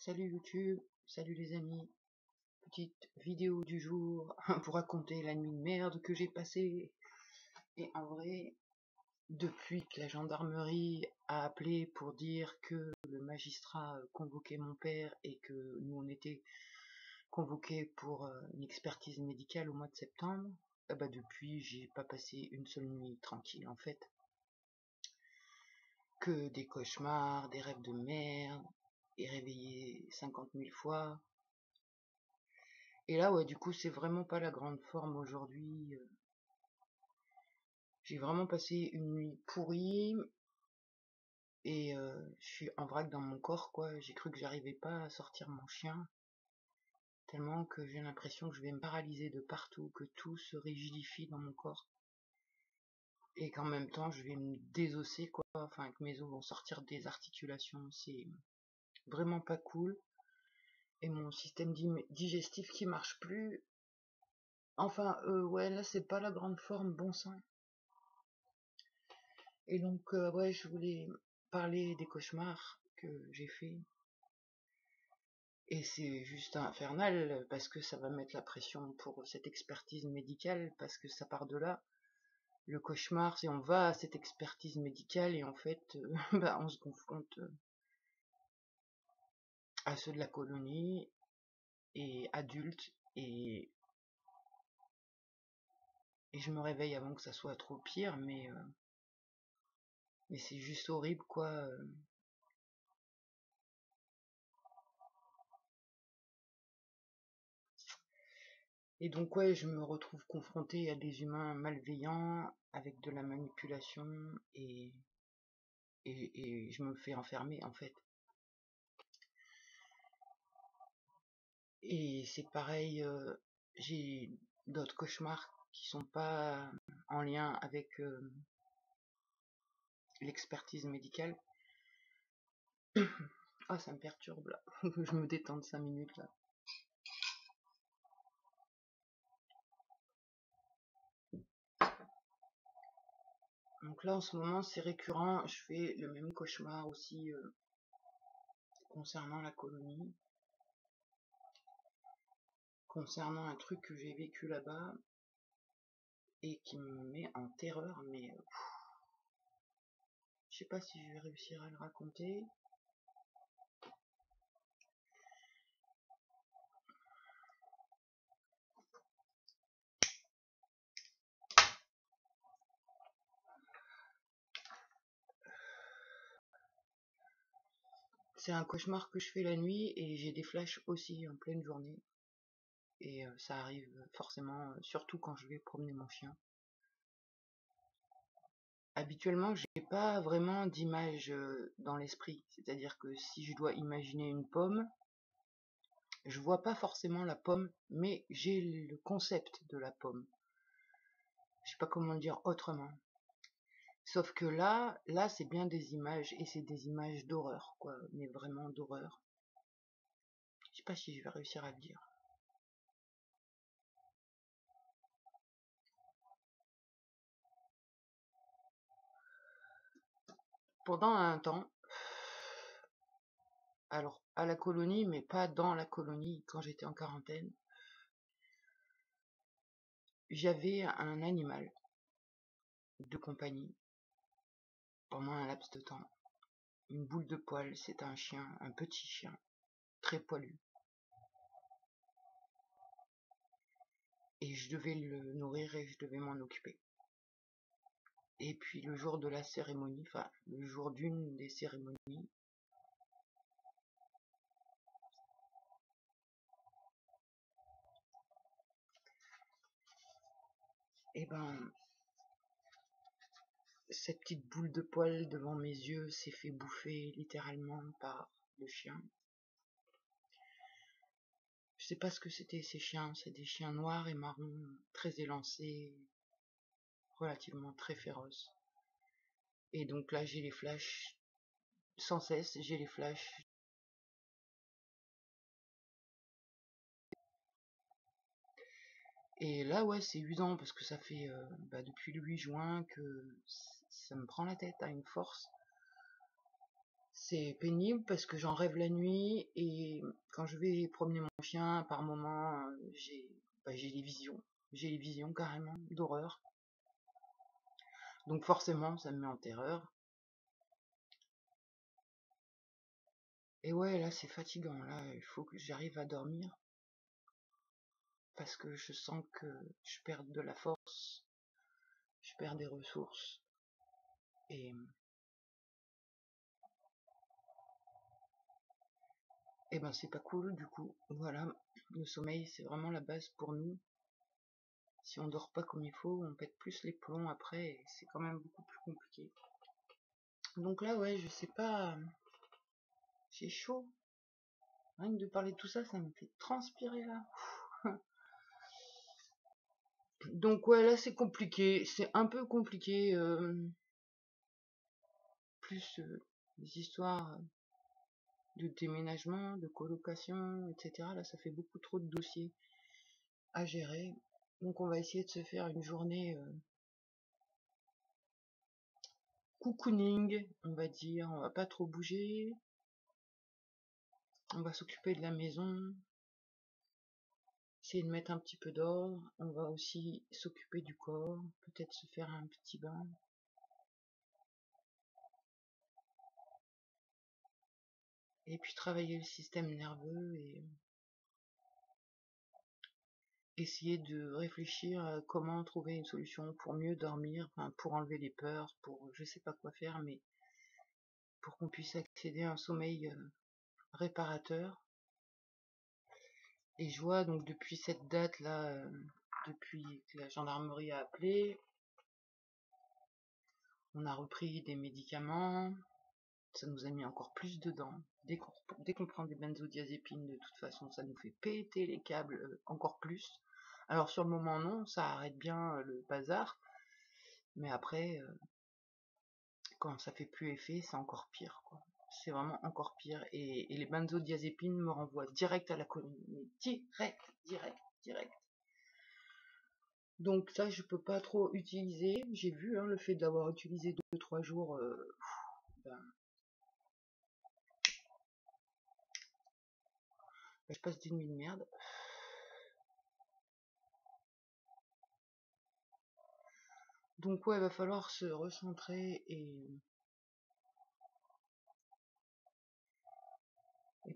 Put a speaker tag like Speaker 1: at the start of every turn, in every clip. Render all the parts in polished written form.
Speaker 1: Salut YouTube, salut les amis, petite vidéo du jour pour raconter la nuit de merde que j'ai passée. Et en vrai, depuis que la gendarmerie a appelé pour dire que le magistrat convoquait mon père et que nous on était convoqués pour une expertise médicale au mois de septembre, depuis j'ai pas passé une seule nuit tranquille en fait. Que des cauchemars, des rêves de merde, et réveillé 50 000 fois. Et là, ouais, du coup, c'est vraiment pas la grande forme aujourd'hui. J'ai vraiment passé une nuit pourrie et je suis en vrac dans mon corps, quoi. J'ai cru que j'arrivais pas à sortir mon chien, tellement que j'ai l'impression que je vais me paralyser de partout, que tout se rigidifie dans mon corps. Et qu'en même temps, je vais me désosser, quoi. Enfin, que mes os vont sortir des articulations. C'est vraiment pas cool. Et mon système digestif qui marche plus. Enfin, ouais, là, c'est pas la grande forme, bon sang. Et donc, ouais, je voulais parler des cauchemars que j'ai fait. Et c'est juste infernal, parce que ça va mettre la pression pour cette expertise médicale, parce que ça part de là. Le cauchemar, c'est on va à cette expertise médicale et en fait, on se confronte à ceux de la colonie, et adultes, et je me réveille avant que ça soit trop pire, mais c'est juste horrible, quoi. Et donc ouais, je me retrouve confrontée à des humains malveillants, avec de la manipulation, et je me fais enfermer en fait. Et c'est pareil, j'ai d'autres cauchemars qui sont pas en lien avec l'expertise médicale. Ah, ça me perturbe là, je me détends de 5 minutes là. Donc là en ce moment c'est récurrent, je fais le même cauchemar aussi concernant la colonie, concernant un truc que j'ai vécu là-bas et qui me met en terreur, mais je sais pas si je vais réussir à le raconter. C'est un cauchemar que je fais la nuit et j'ai des flashs aussi en pleine journée. Et ça arrive forcément, surtout quand je vais promener mon chien. Habituellement, j'ai pas vraiment d'image dans l'esprit. C'est-à-dire que si je dois imaginer une pomme, je vois pas forcément la pomme, mais j'ai le concept de la pomme. Je sais pas comment le dire autrement. Sauf que là c'est bien des images, et c'est des images d'horreur, quoi, mais vraiment d'horreur. Je sais pas si je vais réussir à le dire. Pendant un temps, alors à la colonie, mais pas dans la colonie, quand j'étais en quarantaine, j'avais un animal de compagnie pendant un laps de temps. Une boule de poil, c'est un chien, un petit chien, très poilu. Et je devais le nourrir et je devais m'en occuper. Et puis le jour de la cérémonie, enfin le jour d'une des cérémonies, et ben cette petite boule de poil devant mes yeux s'est fait bouffer littéralement par le chien. Je sais pas ce que c'était ces chiens, c'est des chiens noirs et marrons, très élancés, relativement très féroces. Et donc là j'ai les flashs, sans cesse j'ai les flashs. Et là ouais c'est usant parce que ça fait depuis le 8 juin que ça me prend la tête à une force. C'est pénible parce que j'en rêve la nuit et quand je vais promener mon chien, par moments, j'ai les visions. J'ai les visions carrément d'horreur. Donc forcément, ça me met en terreur. Et ouais, là, c'est fatigant. Là, il faut que j'arrive à dormir parce que je sens que je perds de la force, je perds des ressources. Et ben, c'est pas cool du coup. Voilà, le sommeil, c'est vraiment la base pour nous. Si on dort pas comme il faut, on pète plus les plombs après et c'est quand même beaucoup plus compliqué. Donc là, ouais, je sais pas, j'ai chaud. Rien que de parler de tout ça, ça me fait transpirer là. Donc ouais, là c'est compliqué, c'est un peu compliqué. Plus des histoires de déménagement, de colocation, etc. Là, ça fait beaucoup trop de dossiers à gérer. Donc on va essayer de se faire une journée cocooning, on va dire. On va pas trop bouger. On va s'occuper de la maison. Essayer de mettre un petit peu d'ordre. On va aussi s'occuper du corps. Peut-être se faire un petit bain. Et puis travailler le système nerveux et essayer de réfléchir à comment trouver une solution pour mieux dormir, enfin, pour enlever les peurs, pour je sais pas quoi faire, mais pour qu'on puisse accéder à un sommeil réparateur. Et je vois donc depuis cette date là, depuis que la gendarmerie a appelé, on a repris des médicaments, ça nous a mis encore plus dedans. Dès qu'on prend des benzodiazépines, de toute façon, ça nous fait péter les câbles encore plus. Alors sur le moment non, ça arrête bien le bazar, mais après, quand ça fait plus effet, c'est encore pire, quoi. C'est vraiment encore pire. Et les benzodiazépines me renvoient direct à la colline. Direct. Donc ça, je peux pas trop utiliser. J'ai vu, hein, le fait d'avoir utilisé 2-3 jours, ben, je passe d'une nuit de merde. Donc ouais, il va falloir se recentrer et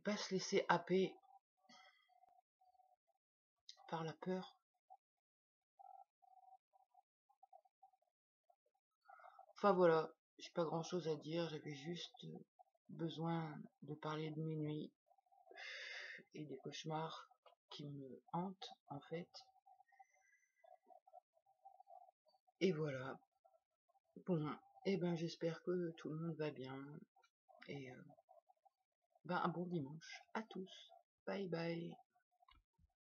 Speaker 1: pas se laisser happer par la peur. Enfin voilà, j'ai pas grand chose à dire, j'avais juste besoin de parler de mes nuits et des cauchemars qui me hantent en fait. Et voilà. Bon, et ben j'espère que tout le monde va bien. Et ben un bon dimanche à tous. Bye bye.